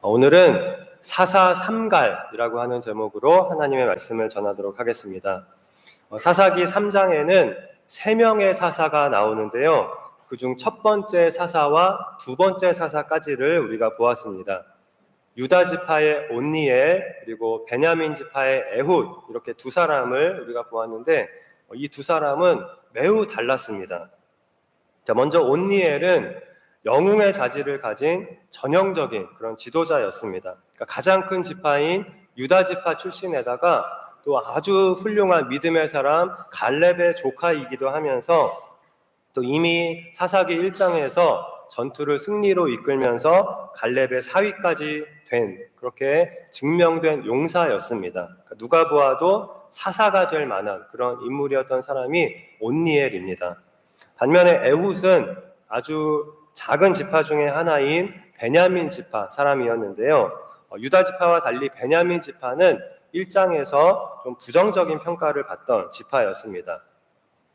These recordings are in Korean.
오늘은 사사삼갈이라고 하는 제목으로 하나님의 말씀을 전하도록 하겠습니다. 사사기 3장에는 3명의 사사가 나오는데요. 그중 첫 번째 사사와 두 번째 사사까지를 우리가 보았습니다. 유다 지파의 온니엘 그리고 베냐민 지파의 에훗, 이렇게 두 사람을 우리가 보았는데 이 두 사람은 매우 달랐습니다. 먼저 온니엘은 영웅의 자질을 가진 전형적인 그런 지도자였습니다. 그러니까 가장 큰 지파인 유다 지파 출신에다가 또 아주 훌륭한 믿음의 사람 갈렙의 조카이기도 하면서 또 이미 사사기 1장에서 전투를 승리로 이끌면서 갈렙의 사위까지 된, 그렇게 증명된 용사였습니다. 그러니까 누가 보아도 사사가 될 만한 그런 인물이었던 사람이 온니엘입니다. 반면에 에훗은 아주 작은 지파 중에 하나인 베냐민 지파 사람이었는데요. 유다 지파와 달리 베냐민 지파는 1장에서 좀 부정적인 평가를 받던 지파였습니다.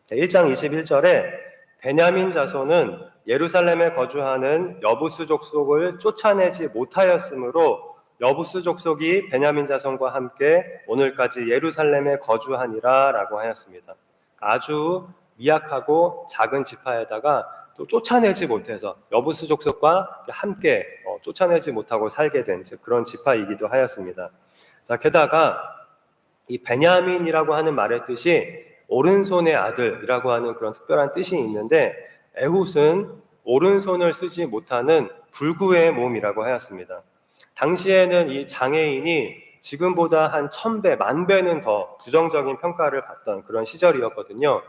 1장 21절에 베냐민 자손은 예루살렘에 거주하는 여부스 족속을 쫓아내지 못하였으므로 여부스 족속이 베냐민 자손과 함께 오늘까지 예루살렘에 거주하니라 라고 하였습니다. 아주 미약하고 작은 지파에다가 또 쫓아내지 못해서 여부스 족속과 함께 쫓아내지 못하고 살게 된 그런 지파이기도 하였습니다. 게다가 이 베냐민이라고 하는 말의 뜻이 오른손의 아들이라고 하는 그런 특별한 뜻이 있는데, 에훗은 오른손을 쓰지 못하는 불구의 몸이라고 하였습니다. 당시에는 이 장애인이 지금보다 한 1000배, 10,000배는 더 부정적인 평가를 받던 그런 시절이었거든요.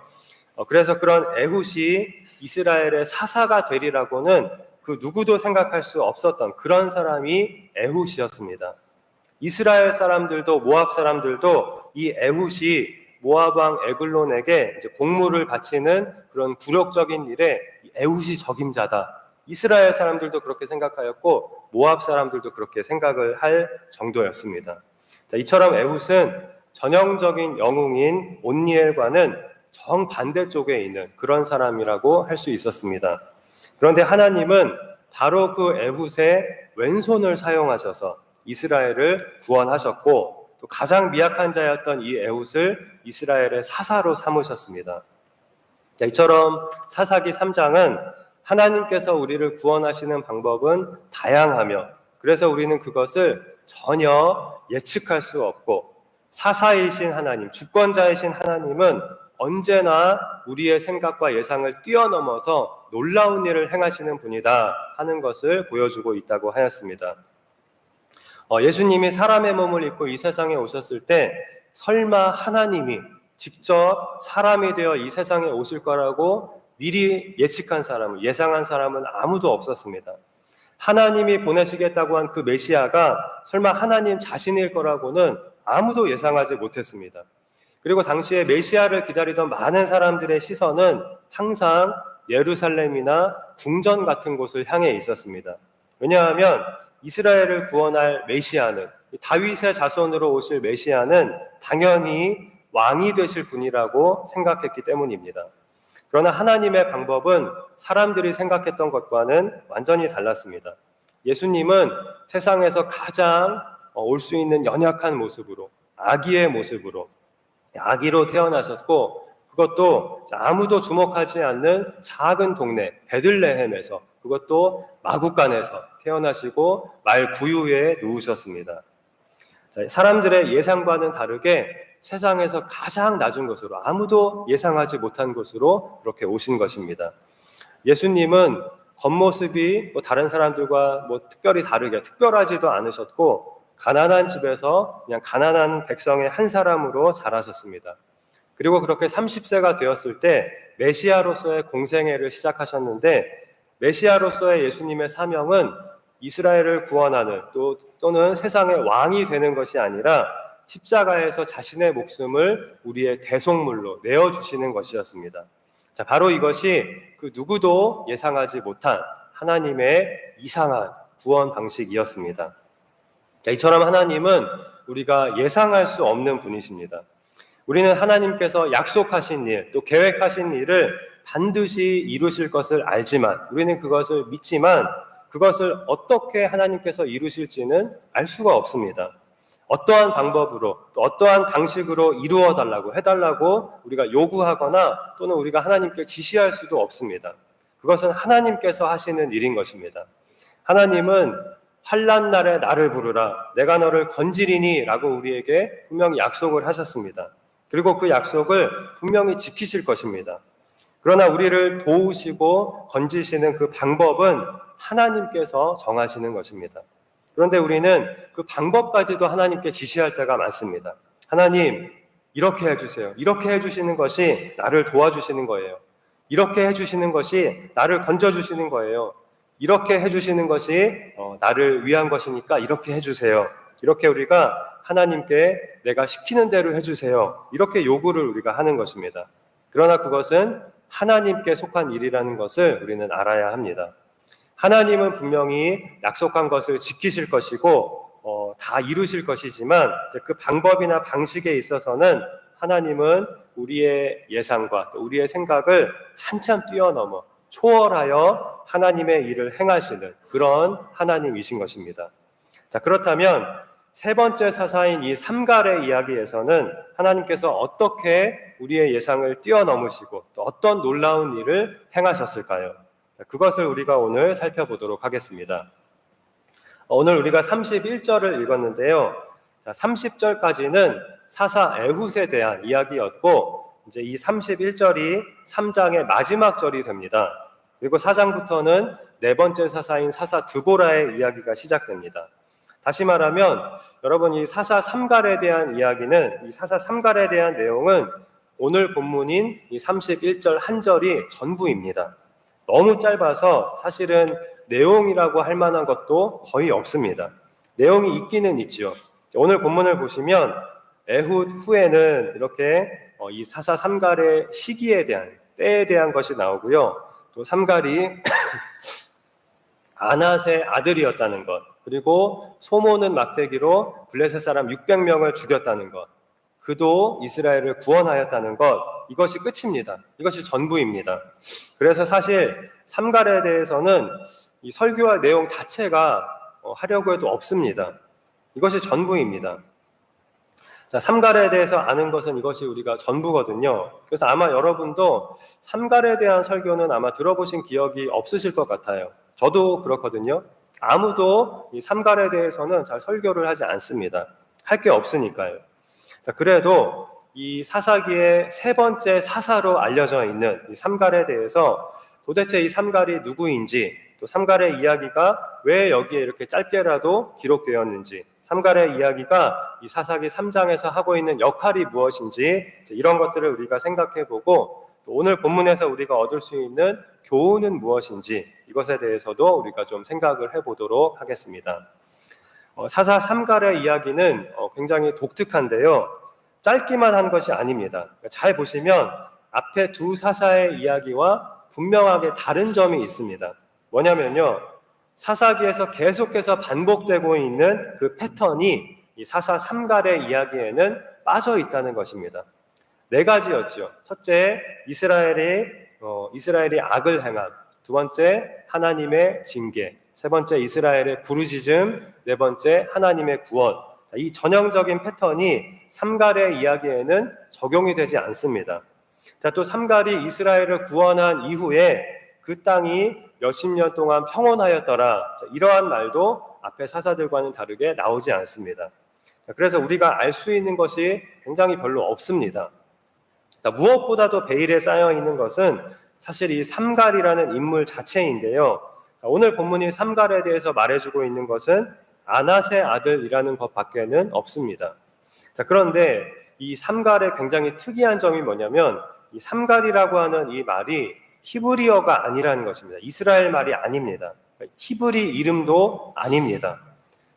그래서 그런 에훗이 이스라엘의 사사가 되리라고는 그 누구도 생각할 수 없었던 그런 사람이 에훗이었습니다. 이스라엘 사람들도 모압 사람들도 이 에훗이 모압 왕 에글론에게 이제 공물을 바치는 그런 굴욕적인 일에 에훗이 적임자다. 이스라엘 사람들도 그렇게 생각하였고 모압 사람들도 그렇게 생각을 할 정도였습니다. 이처럼 에훗은 전형적인 영웅인 온니엘과는 정반대쪽에 있는 그런 사람이라고 할 수 있었습니다. 그런데 하나님은 바로 그 에훗의 왼손을 사용하셔서 이스라엘을 구원하셨고, 또 가장 미약한 자였던 이 에훗을 이스라엘의 사사로 삼으셨습니다. 이처럼 사사기 3장은 하나님께서 우리를 구원하시는 방법은 다양하며, 그래서 우리는 그것을 전혀 예측할 수 없고, 사사이신 하나님, 주권자이신 하나님은 언제나 우리의 생각과 예상을 뛰어넘어서 놀라운 일을 행하시는 분이다 하는 것을 보여주고 있다고 하였습니다. 예수님이 사람의 몸을 입고 이 세상에 오셨을 때 설마 하나님이 직접 사람이 되어 이 세상에 오실 거라고 미리 예측한 사람은, 예상한 사람은 아무도 없었습니다. 하나님이 보내시겠다고 한 그 메시아가 설마 하나님 자신일 거라고는 아무도 예상하지 못했습니다. 그리고 당시에 메시아를 기다리던 많은 사람들의 시선은 항상 예루살렘이나 궁전 같은 곳을 향해 있었습니다. 왜냐하면 이스라엘을 구원할 메시아는, 다윗의 자손으로 오실 메시아는 당연히 왕이 되실 분이라고 생각했기 때문입니다. 그러나 하나님의 방법은 사람들이 생각했던 것과는 완전히 달랐습니다. 예수님은 세상에서 가장 올 수 있는 연약한 모습으로, 아기의 모습으로, 아기로 태어나셨고, 그것도 아무도 주목하지 않는 작은 동네 베들레헴에서, 그것도 마구간에서 태어나시고 말 구유에 누우셨습니다. 사람들의 예상과는 다르게 세상에서 가장 낮은 곳으로, 아무도 예상하지 못한 곳으로 그렇게 오신 것입니다. 예수님은 겉모습이 다른 사람들과 특별히 다르게, 특별하지도 않으셨고, 가난한 집에서 그냥 가난한 백성의 한 사람으로 자라셨습니다. 그리고 그렇게 30세가 되었을 때 메시아로서의 공생애를 시작하셨는데, 메시아로서의 예수님의 사명은 이스라엘을 구원하는 또는 세상의 왕이 되는 것이 아니라 십자가에서 자신의 목숨을 우리의 대속물로 내어주시는 것이었습니다. 바로 이것이 그 누구도 예상하지 못한 하나님의 이상한 구원 방식이었습니다. 이처럼 하나님은 우리가 예상할 수 없는 분이십니다. 우리는 하나님께서 약속하신 일, 또 계획하신 일을 반드시 이루실 것을 알지만, 우리는 그것을 믿지만, 그것을 어떻게 하나님께서 이루실지는 알 수가 없습니다. 어떠한 방법으로 또 어떠한 방식으로 이루어 달라고 해달라고 우리가 요구하거나 또는 우리가 하나님께 지시할 수도 없습니다. 그것은 하나님께서 하시는 일인 것입니다. 하나님은 환난 날에 나를 부르라 내가 너를 건지리니 라고 우리에게 분명히 약속을 하셨습니다. 그리고 그 약속을 분명히 지키실 것입니다. 그러나 우리를 도우시고 건지시는 그 방법은 하나님께서 정하시는 것입니다. 그런데 우리는 그 방법까지도 하나님께 지시할 때가 많습니다. 하나님, 이렇게 해주세요. 이렇게 해주시는 것이 나를 도와주시는 거예요. 이렇게 해주시는 것이 나를 건져주시는 거예요. 이렇게 해주시는 것이 나를 위한 것이니까 이렇게 해주세요. 이렇게 우리가 하나님께 내가 시키는 대로 해주세요. 이렇게 요구를 우리가 하는 것입니다. 그러나 그것은 하나님께 속한 일이라는 것을 우리는 알아야 합니다. 하나님은 분명히 약속한 것을 지키실 것이고 다 이루실 것이지만 그 방법이나 방식에 있어서는 하나님은 우리의 예상과 또 우리의 생각을 한참 뛰어넘어 초월하여 하나님의 일을 행하시는 그런 하나님이신 것입니다. 자, 그렇다면 세 번째 사사인 이 삼갈의 이야기에서는 하나님께서 어떻게 우리의 예상을 뛰어넘으시고 또 어떤 놀라운 일을 행하셨을까요? 그것을 우리가 오늘 살펴보도록 하겠습니다. 오늘 우리가 31절을 읽었는데요. 30절까지는 사사 에훗에 대한 이야기였고 이제 이 31절이 3장의 마지막 절이 됩니다. 그리고 4장부터는 네 번째 사사인 사사 드보라의 이야기가 시작됩니다. 다시 말하면 여러분 이 사사 삼갈에 대한 이야기는 이 사사 삼갈에 대한 내용은 오늘 본문인 이 31절 한 절이 전부입니다. 너무 짧아서 사실은 내용이라고 할 만한 것도 거의 없습니다. 내용이 있기는 있죠. 오늘 본문을 보시면 에훗 후에는 이렇게 이 사사 삼갈의 시기에 대한 때에 대한 것이 나오고요. 또 삼갈이 아낫의 아들이었다는 것, 그리고 소모는 막대기로 블레셋 사람 600명을 죽였다는 것, 그도 이스라엘을 구원하였다는 것, 이것이 끝입니다. 이것이 전부입니다. 그래서 사실 삼갈에 대해서는 이 설교할 내용 자체가 하려고 해도 없습니다. 이것이 전부입니다. 자, 삼갈에 대해서 아는 것은 이것이 우리가 전부거든요. 그래서 아마 여러분도 삼갈에 대한 설교는 아마 들어보신 기억이 없으실 것 같아요. 저도 그렇거든요. 아무도 이 삼갈에 대해서는 잘 설교를 하지 않습니다. 할 게 없으니까요. 자, 그래도 이 사사기의 세 번째 사사로 알려져 있는 이 삼갈에 대해서 도대체 이 삼갈이 누구인지, 또 삼갈의 이야기가 왜 여기에 이렇게 짧게라도 기록되었는지, 삼갈의 이야기가 이 사사기 3장에서 하고 있는 역할이 무엇인지 이런 것들을 우리가 생각해보고 또 오늘 본문에서 우리가 얻을 수 있는 교훈은 무엇인지 이것에 대해서도 우리가 좀 생각을 해보도록 하겠습니다. 사사 삼갈의 이야기는 굉장히 독특한데요. 짧기만 한 것이 아닙니다. 잘 보시면 앞에 두 사사의 이야기와 분명하게 다른 점이 있습니다. 뭐냐면요. 사사기에서 계속해서 반복되고 있는 그 패턴이 이 사사 삼갈의 이야기에는 빠져 있다는 것입니다. 네 가지였죠. 첫째, 이스라엘이 악을 행함. 두 번째, 하나님의 징계. 세 번째, 이스라엘의 부르짖음. 네 번째, 하나님의 구원. 이 전형적인 패턴이 삼갈의 이야기에는 적용이 되지 않습니다. 자, 또 삼갈이 이스라엘을 구원한 이후에 그 땅이 몇십 년 동안 평온하였더라. 이러한 말도 앞에 사사들과는 다르게 나오지 않습니다. 그래서 우리가 알 수 있는 것이 굉장히 별로 없습니다. 무엇보다도 베일에 쌓여 있는 것은 사실 이 삼갈이라는 인물 자체인데요. 오늘 본문이 삼갈에 대해서 말해주고 있는 것은 아낫의 아들이라는 것밖에는 없습니다. 자, 그런데 이 삼갈의 굉장히 특이한 점이 뭐냐면 이 삼갈이라고 하는 이 말이 히브리어가 아니라는 것입니다. 이스라엘 말이 아닙니다. 히브리 이름도 아닙니다.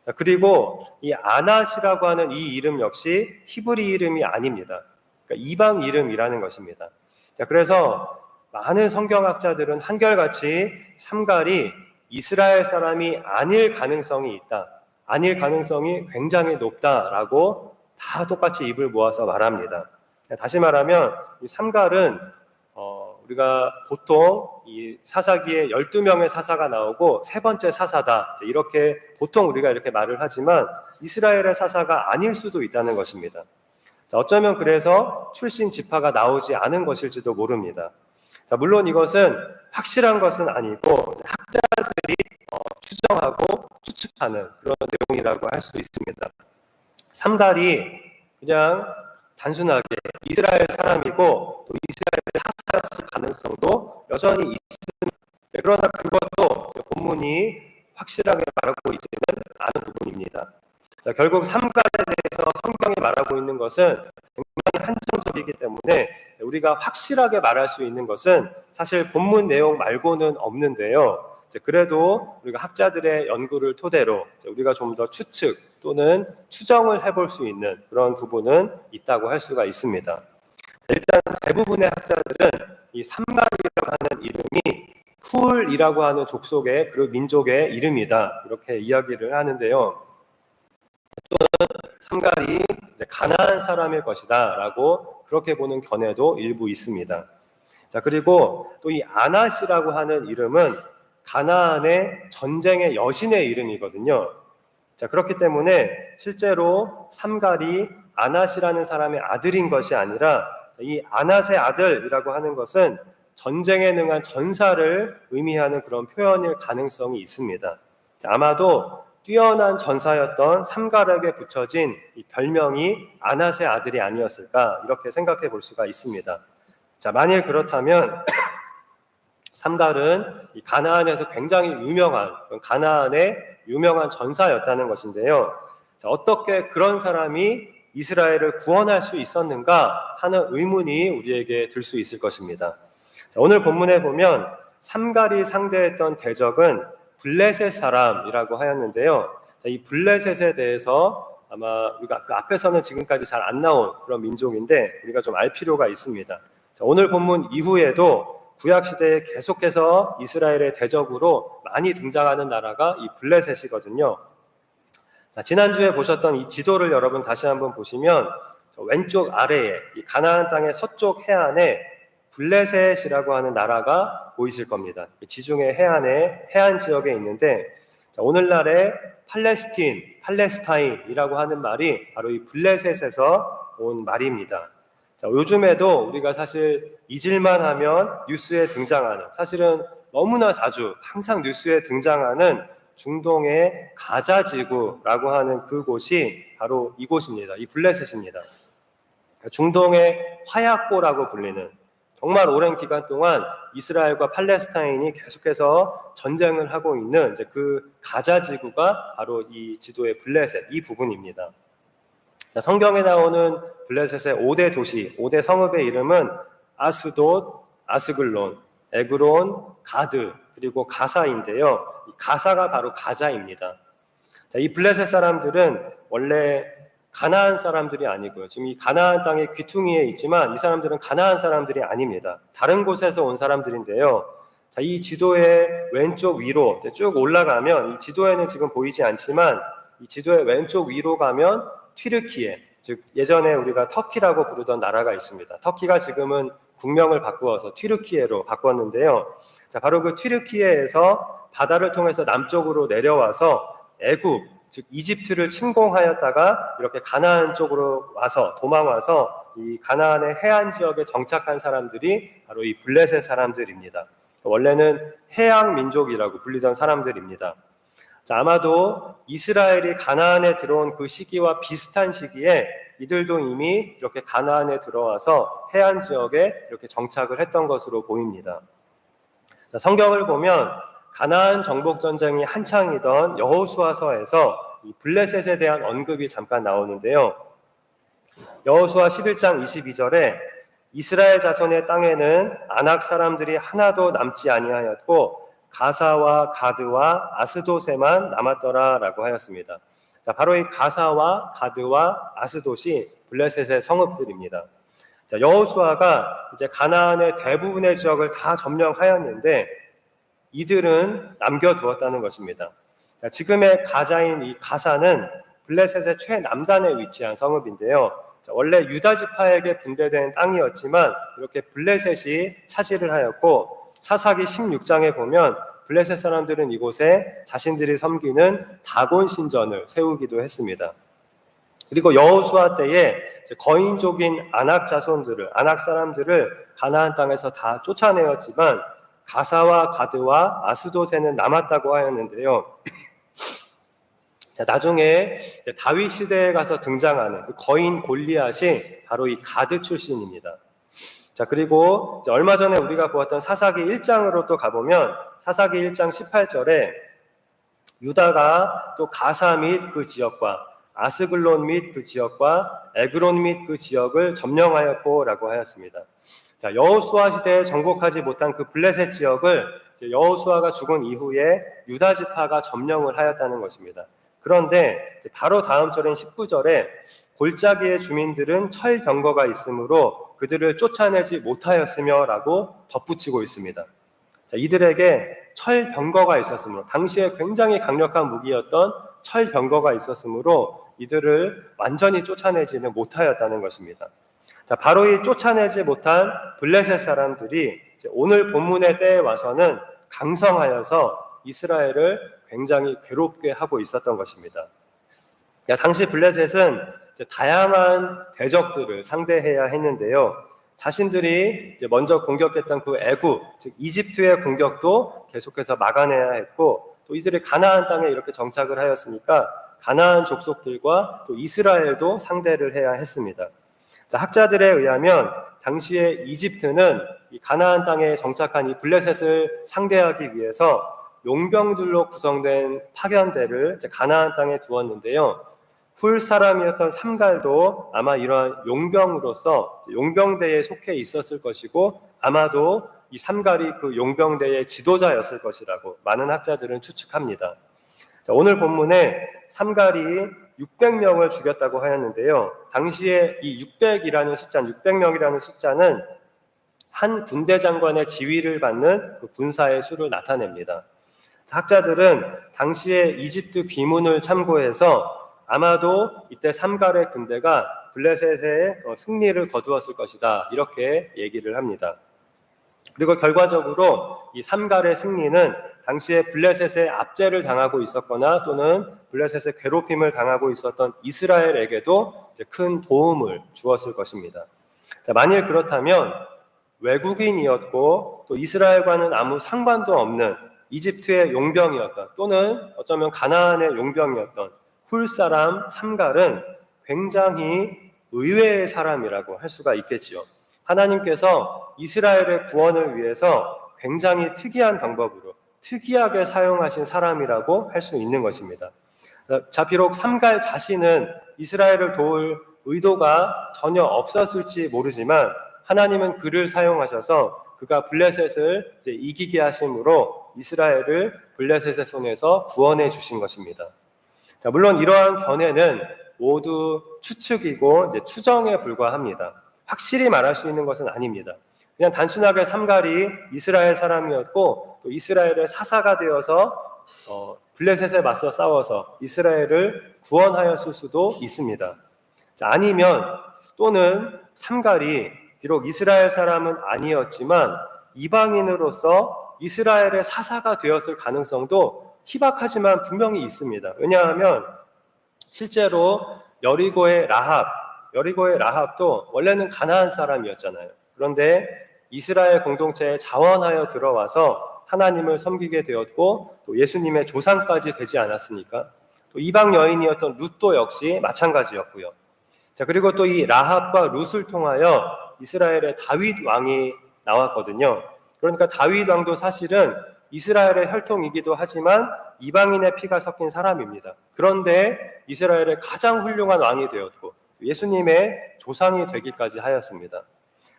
자, 그리고 이 아낫이라고 하는 이 이름 역시 히브리 이름이 아닙니다. 그러니까 이방 이름이라는 것입니다. 자, 그래서 많은 성경학자들은 한결같이 삼갈이 이스라엘 사람이 아닐 가능성이 있다. 아닐 가능성이 굉장히 높다라고 다 똑같이 입을 모아서 말합니다. 다시 말하면 이 삼갈은 우리가 보통 이 사사기에 12명의 사사가 나오고 세 번째 사사다, 이렇게 보통 우리가 이렇게 말을 하지만 이스라엘의 사사가 아닐 수도 있다는 것입니다. 어쩌면 그래서 출신 지파가 나오지 않은 것일지도 모릅니다. 물론 이것은 확실한 것은 아니고 학자들이 추정하고 추측하는 그런 내용이라고 할 수 있습니다. 삼갈이 그냥 단순하게 이스라엘 사람이고 또 이스라엘의 사사였을 가능성도 여전히 있습니다. 그러나 그것도 본문이 확실하게 말하고 있지는 않은 부분입니다. 결국 삼갈에 대해서 성경이 말하고 있는 것은 굉장히 한정적이기 때문에 우리가 확실하게 말할 수 있는 것은 사실 본문 내용 말고는 없는데요. 그래도 우리가 학자들의 연구를 토대로 우리가 좀 더 추측 또는 추정을 해볼 수 있는 그런 부분은 있다고 할 수가 있습니다. 일단 대부분의 학자들은 이 삼갈이라고 하는 이름이 훌이라고 하는 족속의 그 민족의 이름이다, 이렇게 이야기를 하는데요. 또는 삼갈이 가나안 사람일 것이다 라고 그렇게 보는 견해도 일부 있습니다. 그리고 또 이 아낫이라고 하는 이름은 가나안의 전쟁의 여신의 이름이거든요. 그렇기 때문에 실제로 삼갈이 아낫이라는 사람의 아들인 것이 아니라 이 아낫의 아들이라고 하는 것은 전쟁에 능한 전사를 의미하는 그런 표현일 가능성이 있습니다. 아마도 뛰어난 전사였던 삼갈에게 붙여진 이 별명이 아낫의 아들이 아니었을까, 이렇게 생각해 볼 수가 있습니다. 만일 그렇다면 삼갈은 이 가나안에서 굉장히 유명한, 가나안의 유명한 전사였다는 것인데요. 어떻게 그런 사람이 이스라엘을 구원할 수 있었는가 하는 의문이 우리에게 들 수 있을 것입니다. 오늘 본문에 보면 삼갈이 상대했던 대적은 블레셋 사람이라고 하였는데요. 이 블레셋에 대해서 아마 우리가 그 앞에서는 지금까지 잘 안 나온 그런 민족인데 우리가 좀 알 필요가 있습니다. 오늘 본문 이후에도 구약시대에 계속해서 이스라엘의 대적으로 많이 등장하는 나라가 이 블레셋이거든요. 지난주에 보셨던 이 지도를 여러분 다시 한번 보시면 왼쪽 아래에 이 가나안 땅의 서쪽 해안에 블레셋이라고 하는 나라가 보이실 겁니다. 지중해 해안에 해안 지역에 있는데 오늘날의 팔레스타인이라고 하는 말이 바로 이 블레셋에서 온 말입니다. 요즘에도 우리가 사실 잊을만 하면 뉴스에 등장하는, 사실은 너무나 자주 항상 뉴스에 등장하는 중동의 가자 지구라고 하는 그곳이 바로 이곳입니다. 이 블레셋입니다. 중동의 화약고라고 불리는, 정말 오랜 기간 동안 이스라엘과 팔레스타인이 계속해서 전쟁을 하고 있는 그 가자 지구가 바로 이 지도의 블레셋, 이 부분입니다. 성경에 나오는 블레셋의 5대 도시, 5대 성읍의 이름은 아스돗, 아스글론, 에그론, 가드, 그리고 가사인데요. 이 가사가 바로 가자입니다. 이 블레셋 사람들은 원래 가나안 사람들이 아니고요. 지금 이 가나안 땅의 귀퉁이에 있지만 이 사람들은 가나안 사람들이 아닙니다. 다른 곳에서 온 사람들인데요. 이 지도의 왼쪽 위로 쭉 올라가면, 이 지도에는 지금 보이지 않지만 이 지도의 왼쪽 위로 가면 튀르키예, 즉 예전에 우리가 터키라고 부르던 나라가 있습니다. 터키가 지금은 국명을 바꾸어서 튀르키예로 바꿨는데요. 바로 그 튀르키예에서 바다를 통해서 남쪽으로 내려와서 애굽, 즉 이집트를 침공하였다가 이렇게 가나안 쪽으로 와서 도망와서 이 가나안의 해안 지역에 정착한 사람들이 바로 이 블레셋 사람들입니다. 원래는 해양 민족이라고 불리던 사람들입니다. 아마도 이스라엘이 가나안에 들어온 그 시기와 비슷한 시기에 이들도 이미 이렇게 가나안에 들어와서 해안 지역에 이렇게 정착을 했던 것으로 보입니다. 성경을 보면 가나안 정복 전쟁이 한창이던 여호수아서에서 이 블레셋에 대한 언급이 잠깐 나오는데요. 여호수아 11장 22절에 이스라엘 자손의 땅에는 아낙 사람들이 하나도 남지 아니하였고 가사와 가드와 아스돗에만 남았더라라고 하였습니다. 바로 이 가사와 가드와 아스돗이 블레셋의 성읍들입니다. 여호수아가 이제 가나안의 대부분의 지역을 다 점령하였는데 이들은 남겨두었다는 것입니다. 지금의 가자인 이 가사는 블레셋의 최남단에 위치한 성읍인데요. 원래 유다 지파에게 분배된 땅이었지만 이렇게 블레셋이 차지를 하였고, 사사기 16장에 보면 블레셋 사람들은 이곳에 자신들이 섬기는 다곤 신전을 세우기도 했습니다. 그리고 여호수아 때에 거인족인 아낙 자손들을, 아낙 사람들을 가나안 땅에서 다 쫓아내었지만 가사와 가드와 아스돗에는 남았다고 하였는데요. 나중에 다윗 시대에 가서 등장하는 그 거인 골리앗이 바로 이 가드 출신입니다. 자, 그리고 얼마 전에 우리가 보았던 사사기 1장으로 또 가보면 사사기 1장 18절에 유다가 또 가사 및 그 지역과 아스글론 및 그 지역과 에그론 및 그 지역을 점령하였고 라고 하였습니다. 자, 여호수아 시대에 정복하지 못한 그 블레셋 지역을 여호수아가 죽은 이후에 유다 지파가 점령을 하였다는 것입니다. 그런데 바로 다음 절인 19절에 골짜기의 주민들은 철병거가 있으므로 그들을 쫓아내지 못하였으며 라고 덧붙이고 있습니다. 자, 이들에게 철병거가 있었으므로, 당시에 굉장히 강력한 무기였던 철병거가 있었으므로 이들을 완전히 쫓아내지는 못하였다는 것입니다. 자, 바로 이 쫓아내지 못한 블레셋 사람들이 오늘 본문의 때에 와서는 강성하여서 이스라엘을 굉장히 괴롭게 하고 있었던 것입니다. 당시 블레셋은 다양한 대적들을 상대해야 했는데요. 자신들이 먼저 공격했던 그 애굽, 즉 이집트의 공격도 계속해서 막아내야 했고, 또 이들이 가나안 땅에 이렇게 정착을 하였으니까 가나안 족속들과 또 이스라엘도 상대를 해야 했습니다. 자, 학자들에 의하면 당시에 이집트는 이 가나안 땅에 정착한 이 블레셋을 상대하기 위해서 용병들로 구성된 파견대를 가나안 땅에 두었는데요. 훌 사람이었던 삼갈도 아마 이러한 용병으로서 용병대에 속해 있었을 것이고, 아마도 이 삼갈이 그 용병대의 지도자였을 것이라고 많은 학자들은 추측합니다. 자, 오늘 본문에 삼갈이 600명을 죽였다고 하였는데요. 당시에 이 600이라는 숫자, 600명이라는 숫자는 한 군대 장관의 지휘를 받는 그 군사의 수를 나타냅니다. 학자들은 당시에 이집트 비문을 참고해서 아마도 이때 삼갈의 군대가 블레셋의 승리를 거두었을 것이다, 이렇게 얘기를 합니다. 그리고 결과적으로 이 삼갈의 승리는 당시에 블레셋의 압제를 당하고 있었거나 또는 블레셋의 괴롭힘을 당하고 있었던 이스라엘에게도 큰 도움을 주었을 것입니다. 자, 만일 그렇다면 외국인이었고 또 이스라엘과는 아무 상관도 없는 이집트의 용병이었던, 또는 어쩌면 가나안의 용병이었던 훌 사람 삼갈은 굉장히 의외의 사람이라고 할 수가 있겠지요. 하나님께서 이스라엘의 구원을 위해서 굉장히 특이한 방법으로 특이하게 사용하신 사람이라고 할 수 있는 것입니다. 자, 비록 삼갈 자신은 이스라엘을 도울 의도가 전혀 없었을지 모르지만 하나님은 그를 사용하셔서 그가 블레셋을 이기게 하심으로 이스라엘을 블레셋의 손에서 구원해 주신 것입니다. 자, 물론 이러한 견해는 모두 추측이고 추정에 불과합니다. 확실히 말할 수 있는 것은 아닙니다. 그냥 단순하게 삼갈이 이스라엘 사람이었고 또 이스라엘의 사사가 되어서 블레셋에 맞서 싸워서 이스라엘을 구원하였을 수도 있습니다. 자, 아니면 또는 삼갈이 비록 이스라엘 사람은 아니었지만 이방인으로서 이스라엘의 사사가 되었을 가능성도 희박하지만 분명히 있습니다. 왜냐하면 실제로 여리고의 라합도 원래는 가나안 사람이었잖아요. 그런데 이스라엘 공동체에 자원하여 들어와서 하나님을 섬기게 되었고 또 예수님의 조상까지 되지 않았습니까? 또 이방 여인이었던 룻도 역시 마찬가지였고요. 자, 그리고 또 이 라합과 룻을 통하여 이스라엘의 다윗 왕이 나왔거든요. 그러니까 다윗 왕도 사실은 이스라엘의 혈통이기도 하지만 이방인의 피가 섞인 사람입니다. 그런데 이스라엘의 가장 훌륭한 왕이 되었고 예수님의 조상이 되기까지 하였습니다.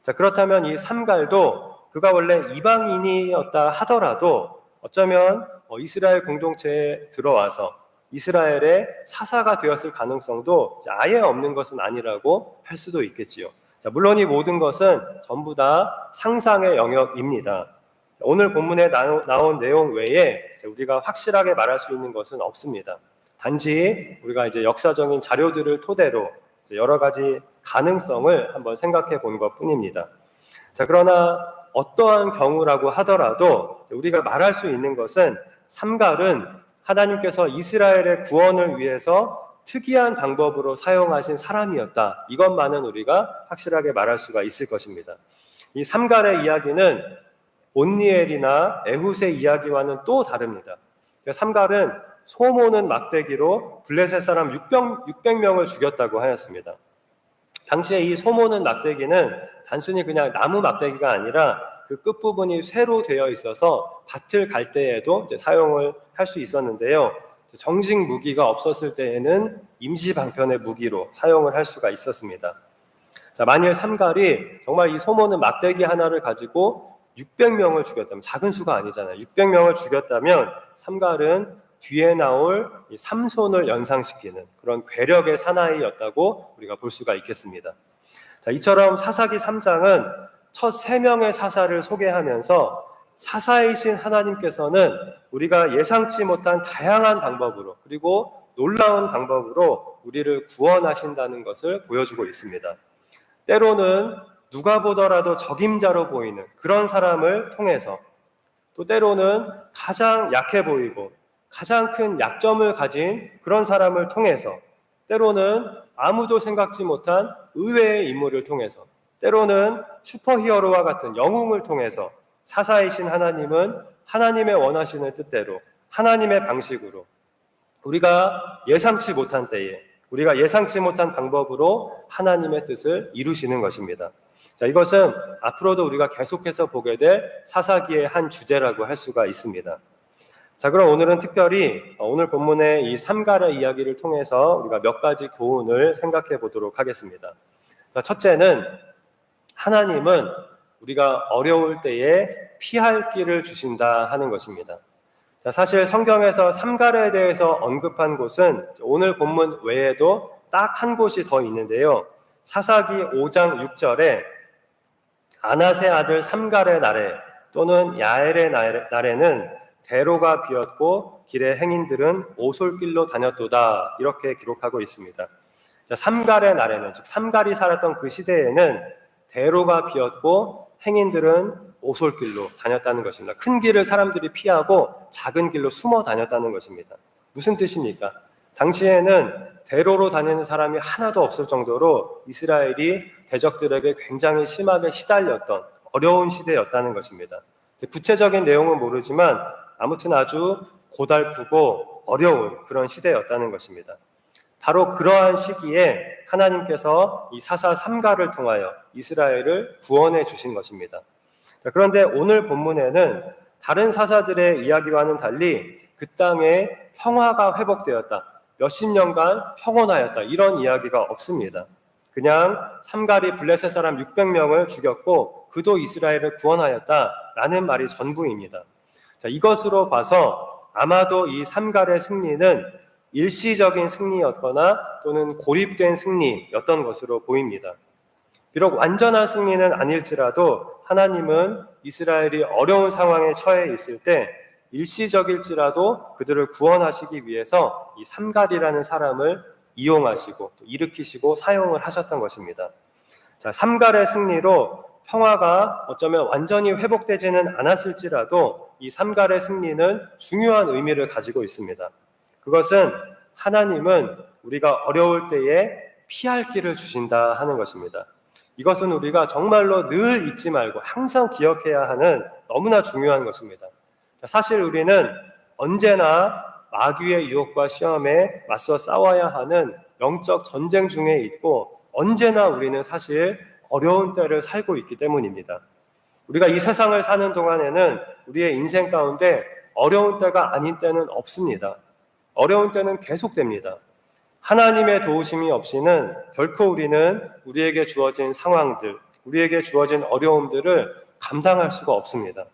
자, 그렇다면 이 삼갈도 그가 원래 이방인이었다 하더라도 어쩌면 이스라엘 공동체에 들어와서 이스라엘의 사사가 되었을 가능성도 아예 없는 것은 아니라고 할 수도 있겠지요. 자, 물론 이 모든 것은 전부 다 상상의 영역입니다. 오늘 본문에 나온 내용 외에 우리가 확실하게 말할 수 있는 것은 없습니다. 단지 우리가 이제 역사적인 자료들을 토대로 여러 가지 가능성을 한번 생각해 본 것뿐입니다. 자, 그러나 어떠한 경우라고 하더라도 우리가 말할 수 있는 것은 삼갈은 하나님께서 이스라엘의 구원을 위해서 특이한 방법으로 사용하신 사람이었다. 이것만은 우리가 확실하게 말할 수가 있을 것입니다. 이 삼갈의 이야기는 온니엘이나 에훗의 이야기와는 또 다릅니다. 삼갈은 소모는 막대기로 블레셋 사람 600명을 죽였다고 하였습니다. 당시에 이 소모는 막대기는 단순히 그냥 나무 막대기가 아니라 그 끝부분이 쇠로 되어 있어서 밭을 갈 때에도 이제 사용을 할 수 있었는데요. 정식 무기가 없었을 때에는 임시 방편의 무기로 사용을 할 수가 있었습니다. 자, 만일 삼갈이 정말 이 소모는 막대기 하나를 가지고 600명을 죽였다면, 작은 수가 아니잖아요. 600명을 죽였다면 삼갈은 뒤에 나올 이 삼손을 연상시키는 그런 괴력의 사나이였다고 우리가 볼 수가 있겠습니다. 자, 이처럼 사사기 3장은 첫 3명의 사사를 소개하면서 사사이신 하나님께서는 우리가 예상치 못한 다양한 방법으로 그리고 놀라운 방법으로 우리를 구원하신다는 것을 보여주고 있습니다. 때로는 누가 보더라도 적임자로 보이는 그런 사람을 통해서, 또 때로는 가장 약해 보이고 가장 큰 약점을 가진 그런 사람을 통해서, 때로는 아무도 생각지 못한 의외의 인물을 통해서, 때로는 슈퍼히어로와 같은 영웅을 통해서 사사이신 하나님은 하나님의 원하시는 뜻대로 하나님의 방식으로 우리가 예상치 못한 때에 우리가 예상치 못한 방법으로 하나님의 뜻을 이루시는 것입니다. 자, 이것은 앞으로도 우리가 계속해서 보게 될 사사기의 한 주제라고 할 수가 있습니다. 자, 그럼 오늘은 특별히 오늘 본문의 이 삼갈의 이야기를 통해서 우리가 몇 가지 교훈을 생각해 보도록 하겠습니다. 자, 첫째는 하나님은 우리가 어려울 때에 피할 길을 주신다 하는 것입니다. 자, 사실 성경에서 삼갈에 대해서 언급한 곳은 오늘 본문 외에도 딱 한 곳이 더 있는데요. 사사기 5장 6절에 아낫의 아들 삼갈의 날에 또는 야엘의 날에는 대로가 비었고 길의 행인들은 오솔길로 다녔도다, 이렇게 기록하고 있습니다. 자, 삼갈의 날에는, 즉 삼갈이 살았던 그 시대에는 대로가 비었고 행인들은 오솔길로 다녔다는 것입니다. 큰 길을 사람들이 피하고 작은 길로 숨어 다녔다는 것입니다. 무슨 뜻입니까? 당시에는 대로로 다니는 사람이 하나도 없을 정도로 이스라엘이 대적들에게 굉장히 심하게 시달렸던 어려운 시대였다는 것입니다. 구체적인 내용은 모르지만 아무튼 아주 고달프고 어려운 그런 시대였다는 것입니다. 바로 그러한 시기에 하나님께서 이 사사 삼갈을 통하여 이스라엘을 구원해 주신 것입니다. 그런데 오늘 본문에는 다른 사사들의 이야기와는 달리 그 땅에 평화가 회복되었다, 몇십 년간 평온하였다, 이런 이야기가 없습니다. 그냥 삼갈이 블레셋 사람 600명을 죽였고 그도 이스라엘을 구원하였다라는 말이 전부입니다. 자, 이것으로 봐서 아마도 이 삼갈의 승리는 일시적인 승리였거나 또는 고립된 승리였던 것으로 보입니다. 비록 완전한 승리는 아닐지라도 하나님은 이스라엘이 어려운 상황에 처해 있을 때 일시적일지라도 그들을 구원하시기 위해서 이 삼갈이라는 사람을 이용하시고 또 일으키시고 사용을 하셨던 것입니다. 자, 삼갈의 승리로 평화가 어쩌면 완전히 회복되지는 않았을지라도 이 삼갈의 승리는 중요한 의미를 가지고 있습니다. 그것은 하나님은 우리가 어려울 때에 피할 길을 주신다 하는 것입니다. 이것은 우리가 정말로 늘 잊지 말고 항상 기억해야 하는 너무나 중요한 것입니다. 사실 우리는 언제나 마귀의 유혹과 시험에 맞서 싸워야 하는 영적 전쟁 중에 있고 언제나 우리는 사실 어려운 때를 살고 있기 때문입니다. 우리가 이 세상을 사는 동안에는 우리의 인생 가운데 어려운 때가 아닌 때는 없습니다. 어려운 때는 계속됩니다. 하나님의 도우심이 없이는 결코 우리는 우리에게 주어진 상황들, 우리에게 주어진 어려움들을 감당할 수가 없습니다.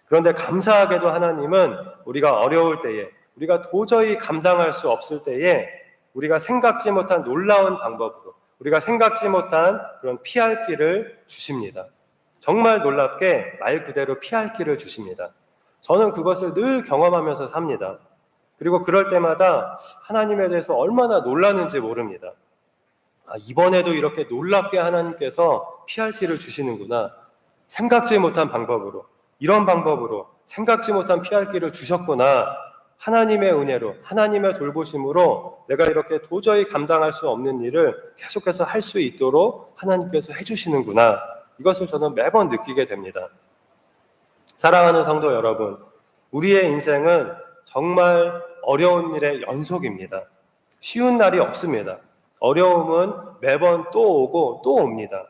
그런데 감사하게도 하나님은 우리가 어려울 때에, 우리가 도저히 감당할 수 없을 때에 우리가 생각지 못한 놀라운 방법으로, 우리가 생각지 못한 그런 피할 길을 주십니다. 정말 놀랍게 말 그대로 피할 길을 주십니다. 저는 그것을 늘 경험하면서 삽니다. 그리고 그럴 때마다 하나님에 대해서 얼마나 놀라는지 모릅니다. 이번에도 이렇게 놀랍게 하나님께서 피할 길을 주시는구나. 생각지 못한 방법으로, 이런 방법으로 생각지 못한 피할 길을 주셨구나. 하나님의 은혜로, 하나님의 돌보심으로 내가 이렇게 도저히 감당할 수 없는 일을 계속해서 할 수 있도록 하나님께서 해주시는구나. 이것을 저는 매번 느끼게 됩니다. 사랑하는 성도 여러분, 우리의 인생은 정말 어려운 일의 연속입니다. 쉬운 날이 없습니다. 어려움은 매번 또 오고 또 옵니다.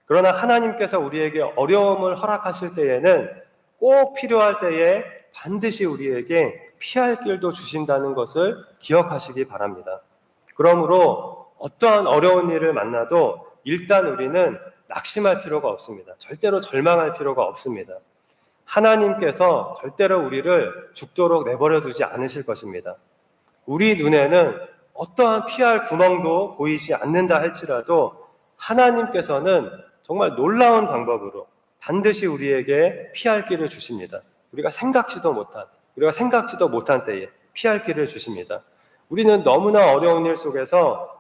그러나 하나님께서 우리에게 어려움을 허락하실 때에는 꼭 필요할 때에 반드시 우리에게 피할 길도 주신다는 것을 기억하시기 바랍니다. 그러므로 어떠한 어려운 일을 만나도 일단 우리는 낙심할 필요가 없습니다. 절대로 절망할 필요가 없습니다. 하나님께서 절대로 우리를 죽도록 내버려 두지 않으실 것입니다. 우리 눈에는 어떠한 피할 구멍도 보이지 않는다 할지라도 하나님께서는 정말 놀라운 방법으로 반드시 우리에게 피할 길을 주십니다. 우리가 생각지도 못한 때에 피할 길을 주십니다. 우리는 너무나 어려운 일 속에서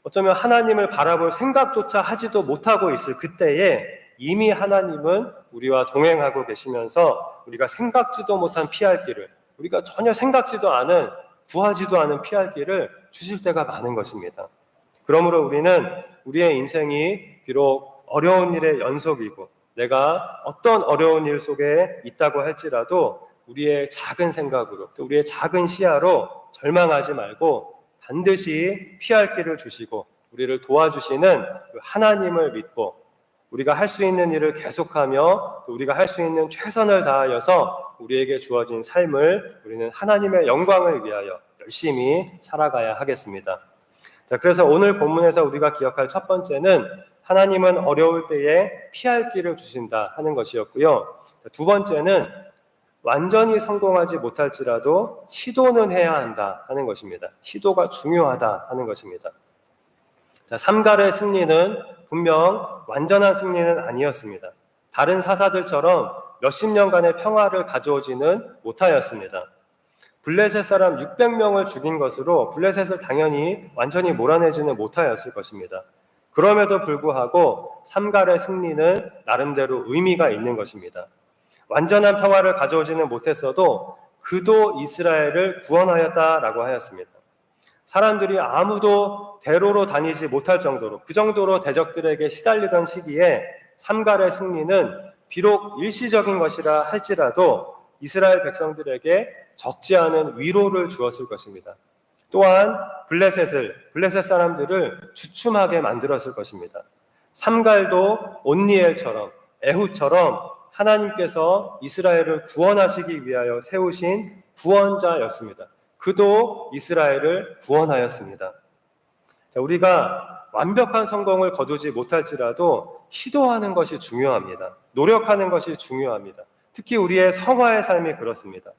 어쩌면 하나님을 바라볼 생각조차 하지도 못하고 있을 그때에 이미 하나님은 우리와 동행하고 계시면서 우리가 생각지도 못한 피할 길을, 우리가 전혀 생각지도 않은, 구하지도 않은 피할 길을 주실 때가 많은 것입니다. 그러므로 우리는 우리의 인생이 비록 어려운 일의 연속이고 내가 어떤 어려운 일 속에 있다고 할지라도 우리의 작은 생각으로, 또 우리의 작은 시야로 절망하지 말고 반드시 피할 길을 주시고 우리를 도와주시는 그 하나님을 믿고 우리가 할 수 있는 일을 계속하며 또 우리가 할 수 있는 최선을 다하여서 우리에게 주어진 삶을 우리는 하나님의 영광을 위하여 열심히 살아가야 하겠습니다. 자, 그래서 오늘 본문에서 우리가 기억할 첫 번째는 하나님은 어려울 때에 피할 길을 주신다 하는 것이었고요. 자, 두 번째는 완전히 성공하지 못할지라도 시도는 해야 한다 하는 것입니다. 시도가 중요하다 하는 것입니다. 자, 삼갈의 승리는 분명 완전한 승리는 아니었습니다. 다른 사사들처럼 몇십 년간의 평화를 가져오지는 못하였습니다. 블레셋 사람 600명을 죽인 것으로 블레셋을 당연히 완전히 몰아내지는 못하였을 것입니다. 그럼에도 불구하고 삼갈의 승리는 나름대로 의미가 있는 것입니다. 완전한 평화를 가져오지는 못했어도 그도 이스라엘을 구원하였다라고 하였습니다. 사람들이 아무도 대로로 다니지 못할 정도로 그 정도로 대적들에게 시달리던 시기에 삼갈의 승리는 비록 일시적인 것이라 할지라도 이스라엘 백성들에게 적지 않은 위로를 주었을 것입니다. 또한 블레셋 사람들을 주춤하게 만들었을 것입니다. 삼갈도 온니엘처럼 에훗처럼 하나님께서 이스라엘을 구원하시기 위하여 세우신 구원자였습니다. 그도 이스라엘을 구원하였습니다. 자, 우리가 완벽한 성공을 거두지 못할지라도 시도하는 것이 중요합니다. 노력하는 것이 중요합니다. 특히 우리의 성화의 삶이 그렇습니다.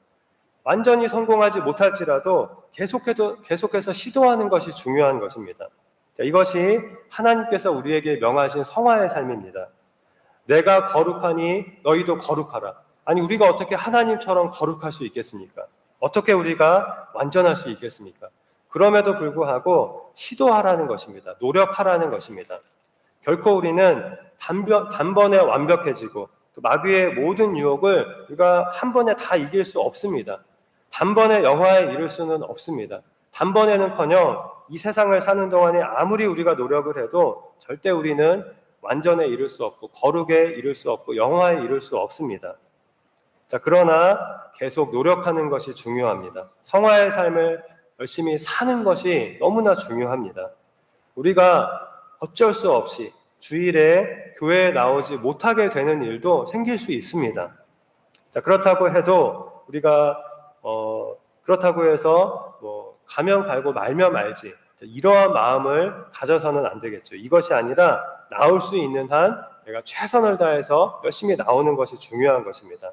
완전히 성공하지 못할지라도 계속해서 시도하는 것이 중요한 것입니다. 자, 이것이 하나님께서 우리에게 명하신 성화의 삶입니다. 내가 거룩하니 너희도 거룩하라. 아니, 우리가 어떻게 하나님처럼 거룩할 수 있겠습니까? 어떻게 우리가 완전할 수 있겠습니까? 그럼에도 불구하고 시도하라는 것입니다. 노력하라는 것입니다. 결코 우리는 단번에 완벽해지고 또 마귀의 모든 유혹을 우리가 한 번에 다 이길 수 없습니다. 단번에 영화에 이를 수는 없습니다. 단번에는커녕 이 세상을 사는 동안에 아무리 우리가 노력을 해도 절대 우리는 완전에 이를 수 없고 거룩에 이를 수 없고 영화에 이를 수 없습니다. 자, 그러나 계속 노력하는 것이 중요합니다. 성화의 삶을 열심히 사는 것이 너무나 중요합니다. 우리가 어쩔 수 없이 주일에 교회에 나오지 못하게 되는 일도 생길 수 있습니다. 자, 그렇다고 해도 우리가 그렇다고 해서 가면 갈고 말면 말지 이러한 마음을 가져서는 안 되겠죠. 이것이 아니라 나올 수 있는 한 내가 최선을 다해서 열심히 나오는 것이 중요한 것입니다.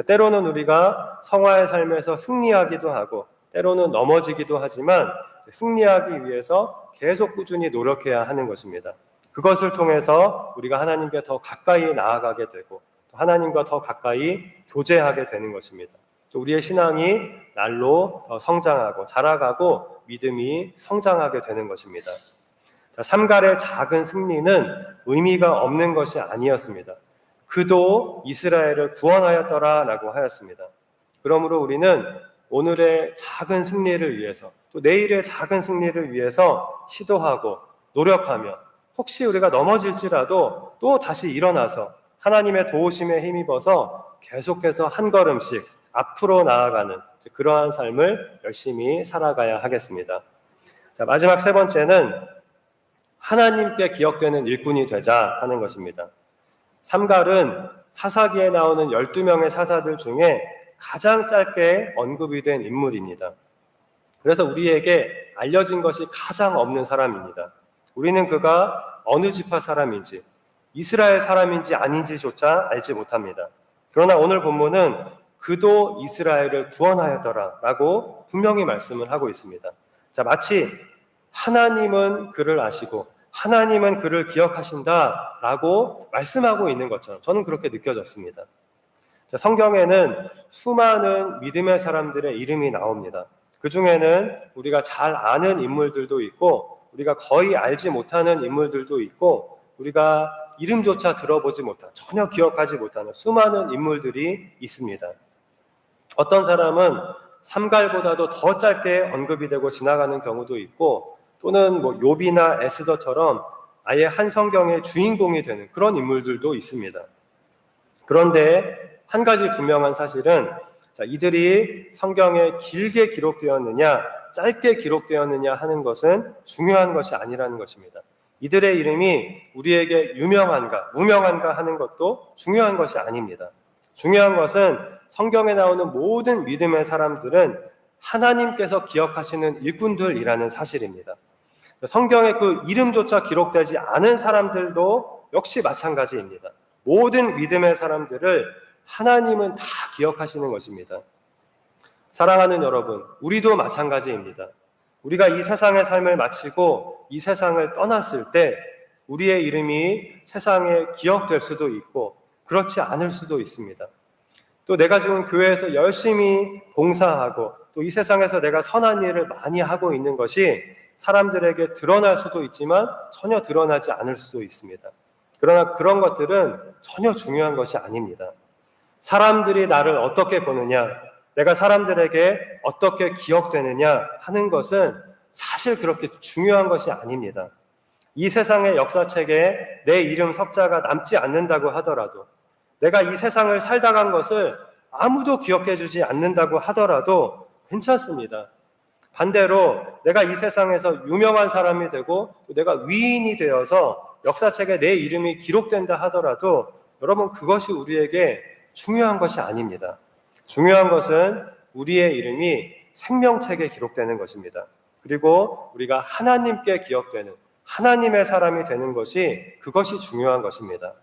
때로는 우리가 성화의 삶에서 승리하기도 하고 때로는 넘어지기도 하지만 승리하기 위해서 계속 꾸준히 노력해야 하는 것입니다. 그것을 통해서 우리가 하나님께 더 가까이 나아가게 되고 하나님과 더 가까이 교제하게 되는 것입니다. 우리의 신앙이 날로 더 성장하고 자라가고 믿음이 성장하게 되는 것입니다. 자, 삼갈의 작은 승리는 의미가 없는 것이 아니었습니다. 그도 이스라엘을 구원하였더라 라고 하였습니다. 그러므로 우리는 오늘의 작은 승리를 위해서 또 내일의 작은 승리를 위해서 시도하고 노력하며 혹시 우리가 넘어질지라도 또 다시 일어나서 하나님의 도우심에 힘입어서 계속해서 한 걸음씩 앞으로 나아가는 그러한 삶을 열심히 살아가야 하겠습니다. 자, 마지막 세 번째는 하나님께 기억되는 일꾼이 되자 하는 것입니다. 삼갈은 사사기에 나오는 12명의 사사들 중에 가장 짧게 언급이 된 인물입니다. 그래서 우리에게 알려진 것이 가장 없는 사람입니다. 우리는 그가 어느 지파 사람인지 이스라엘 사람인지 아닌지조차 알지 못합니다. 그러나 오늘 본문은 그도 이스라엘을 구원하였더라 라고 분명히 말씀을 하고 있습니다. 자, 마치 하나님은 그를 아시고 하나님은 그를 기억하신다 라고 말씀하고 있는 것처럼 저는 그렇게 느껴졌습니다. 자, 성경에는 수많은 믿음의 사람들의 이름이 나옵니다. 그 중에는 우리가 잘 아는 인물들도 있고 우리가 거의 알지 못하는 인물들도 있고 우리가 이름조차 들어보지 못한 전혀 기억하지 못하는 수많은 인물들이 있습니다. 어떤 사람은 삼갈보다도 더 짧게 언급이 되고 지나가는 경우도 있고 또는 욥이나 에스더처럼 아예 한 성경의 주인공이 되는 그런 인물들도 있습니다. 그런데 한 가지 분명한 사실은 이들이 성경에 길게 기록되었느냐 짧게 기록되었느냐 하는 것은 중요한 것이 아니라는 것입니다. 이들의 이름이 우리에게 유명한가 무명한가 하는 것도 중요한 것이 아닙니다. 중요한 것은 성경에 나오는 모든 믿음의 사람들은 하나님께서 기억하시는 일꾼들이라는 사실입니다. 성경에 그 이름조차 기록되지 않은 사람들도 역시 마찬가지입니다. 모든 믿음의 사람들을 하나님은 다 기억하시는 것입니다. 사랑하는 여러분, 우리도 마찬가지입니다. 우리가 이 세상의 삶을 마치고 이 세상을 떠났을 때 우리의 이름이 세상에 기억될 수도 있고 그렇지 않을 수도 있습니다. 또 내가 지금 교회에서 열심히 봉사하고 또 이 세상에서 내가 선한 일을 많이 하고 있는 것이 사람들에게 드러날 수도 있지만 전혀 드러나지 않을 수도 있습니다. 그러나 그런 것들은 전혀 중요한 것이 아닙니다. 사람들이 나를 어떻게 보느냐, 내가 사람들에게 어떻게 기억되느냐 하는 것은 사실 그렇게 중요한 것이 아닙니다. 이 세상의 역사책에 내 이름 석자가 남지 않는다고 하더라도 내가 이 세상을 살다 간 것을 아무도 기억해 주지 않는다고 하더라도 괜찮습니다. 반대로 내가 이 세상에서 유명한 사람이 되고 또 내가 위인이 되어서 역사책에 내 이름이 기록된다 하더라도 여러분 그것이 우리에게 중요한 것이 아닙니다. 중요한 것은 우리의 이름이 생명책에 기록되는 것입니다. 그리고 우리가 하나님께 기억되는 하나님의 사람이 되는 것이 그것이 중요한 것입니다.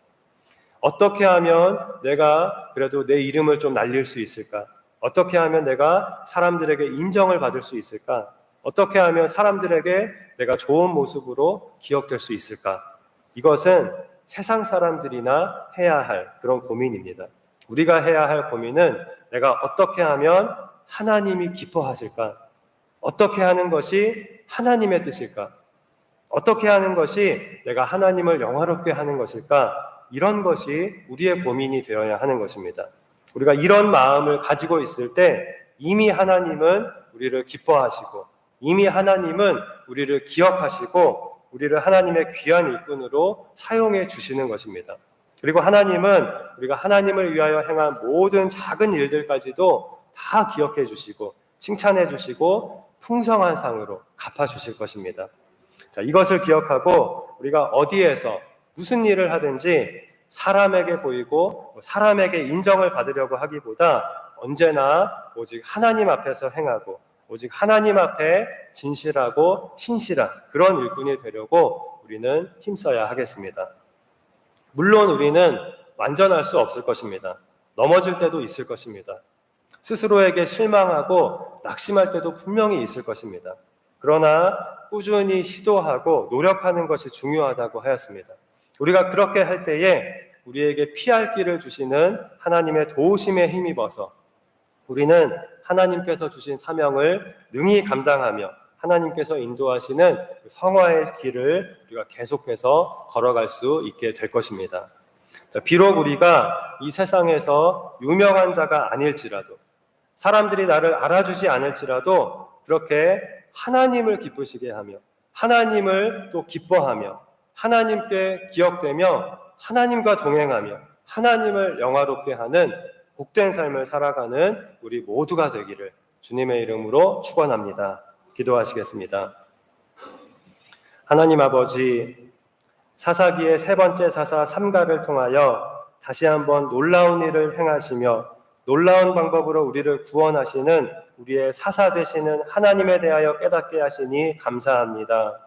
어떻게 하면 내가 그래도 내 이름을 좀 날릴 수 있을까? 어떻게 하면 내가 사람들에게 인정을 받을 수 있을까? 어떻게 하면 사람들에게 내가 좋은 모습으로 기억될 수 있을까? 이것은 세상 사람들이나 해야 할 그런 고민입니다. 우리가 해야 할 고민은 내가 어떻게 하면 하나님이 기뻐하실까? 어떻게 하는 것이 하나님의 뜻일까? 어떻게 하는 것이 내가 하나님을 영화롭게 하는 것일까? 이런 것이 우리의 고민이 되어야 하는 것입니다. 우리가 이런 마음을 가지고 있을 때 이미 하나님은 우리를 기뻐하시고 이미 하나님은 우리를 기억하시고 우리를 하나님의 귀한 일꾼으로 사용해 주시는 것입니다. 그리고 하나님은 우리가 하나님을 위하여 행한 모든 작은 일들까지도 다 기억해 주시고 칭찬해 주시고 풍성한 상으로 갚아 주실 것입니다. 자, 이것을 기억하고 우리가 어디에서 무슨 일을 하든지 사람에게 보이고 사람에게 인정을 받으려고 하기보다 언제나 오직 하나님 앞에서 행하고 오직 하나님 앞에 진실하고 신실한 그런 일꾼이 되려고 우리는 힘써야 하겠습니다. 물론 우리는 완전할 수 없을 것입니다. 넘어질 때도 있을 것입니다. 스스로에게 실망하고 낙심할 때도 분명히 있을 것입니다. 그러나 꾸준히 시도하고 노력하는 것이 중요하다고 하였습니다. 우리가 그렇게 할 때에 우리에게 피할 길을 주시는 하나님의 도우심에 힘입어서 우리는 하나님께서 주신 사명을 능히 감당하며 하나님께서 인도하시는 성화의 길을 우리가 계속해서 걸어갈 수 있게 될 것입니다. 비록 우리가 이 세상에서 유명한 자가 아닐지라도, 사람들이 나를 알아주지 않을지라도 그렇게 하나님을 기쁘시게 하며 하나님을 또 기뻐하며 하나님께 기억되며 하나님과 동행하며 하나님을 영화롭게 하는 복된 삶을 살아가는 우리 모두가 되기를 주님의 이름으로 축원합니다. 기도하시겠습니다. 하나님 아버지, 사사기의 세 번째 사사 삼가를 통하여 다시 한번 놀라운 일을 행하시며 놀라운 방법으로 우리를 구원하시는 우리의 사사 되시는 하나님에 대하여 깨닫게 하시니 감사합니다.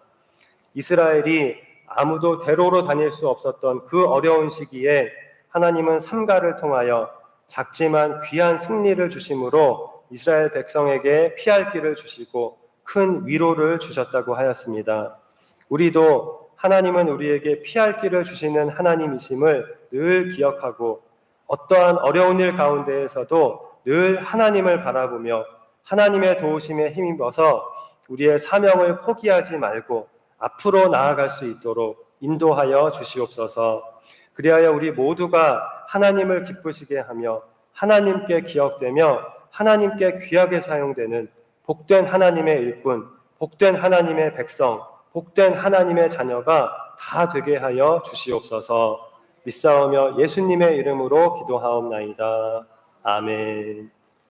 이스라엘이 아무도 대로로 다닐 수 없었던 그 어려운 시기에 하나님은 삼가를 통하여 작지만 귀한 승리를 주심으로 이스라엘 백성에게 피할 길을 주시고 큰 위로를 주셨다고 하였습니다. 우리도 하나님은 우리에게 피할 길을 주시는 하나님이심을 늘 기억하고 어떠한 어려운 일 가운데에서도 늘 하나님을 바라보며 하나님의 도우심에 힘입어서 우리의 사명을 포기하지 말고 앞으로 나아갈 수 있도록 인도하여 주시옵소서. 그리하여 우리 모두가 하나님을 기쁘시게 하며 하나님께 기억되며 하나님께 귀하게 사용되는 복된 하나님의 일꾼, 복된 하나님의 백성, 복된 하나님의 자녀가 다 되게 하여 주시옵소서. 믿사오며 예수님의 이름으로 기도하옵나이다. 아멘.